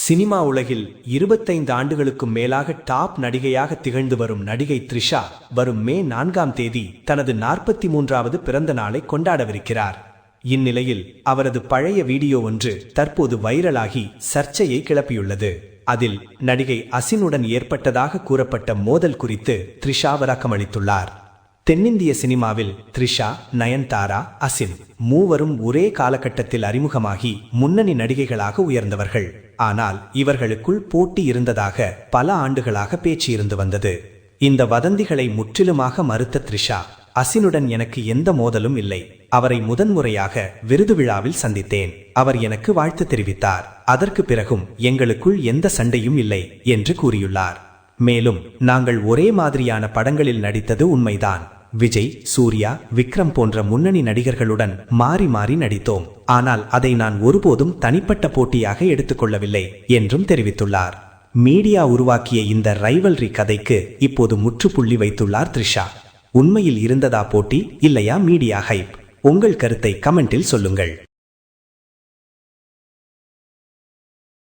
Cinema உலகில் 25 ஆண்டுகளுக்கும் மேலாக டாப் நடிகையாக திகழ்ந்து வரும் நடிகை த்ரிஷா வரும் மே 4ஆம் தேதி தனது 43வது பிறந்த நாளை கொண்டாடவிருக்கிறார். இந்நிலையில் அவரது பழைய வீடியோ ஒன்று தற்போது வைரலாகி சர்ச்சையை கிளப்பியுள்ளது. அதில் நடிகை அசினுடன் ஏற்பட்டதாக கூறப்பட்ட மோதல் குறித்து த்ரிஷா விளக்கமளித்துள்ளார். தென்னிந்திய சினிமாவில் த்ரிஷா, நயன்தாரா, அசின் மூவரும் ஒரே காலகட்டத்தில் அறிமுகமாகி முன்னணி நடிகைகளாக உயர்ந்தவர்கள். ஆனால் இவர்களுக்குள் போட்டி இருந்ததாக பல ஆண்டுகளாக பேச்சு இருந்து வந்தது. இந்த வதந்திகளை முற்றிலுமாக மறுத்த த்ரிஷா, அசினுடன் எனக்கு எந்த மோதலும் இல்லை. அவரை முதன்முறையாக விருது விழாவில் சந்தித்தேன். அவர் எனக்கு வாழ்த்து தெரிவித்தார். அதற்கு பிறகும் எங்களுக்குள் எந்த சண்டையும் இல்லை என்று கூறியுள்ளார். மேலும் நாங்கள் ஒரே மாதிரியான படங்களில் நடித்தது உண்மைதான். விஜய், சூர்யா, விக்ரம் போன்ற முன்னணி நடிகர்களுடன் மாறி மாறி நடித்தோம். ஆனால் அதை நான் ஒருபோதும் தனிப்பட்ட போட்டியாக எடுத்துக்கொள்ளவில்லை என்றும் தெரிவித்துள்ளார். மீடியா உருவாக்கிய இந்த ரைவல்ரி கதைக்கு இப்போது முற்றுப்புள்ளி வைத்துள்ளார் த்ரிஷா. உண்மையில் இருந்ததா போட்டி, இல்லையா மீடியா ஹைப்? உங்கள் கருத்தை கமெண்டில் சொல்லுங்கள்.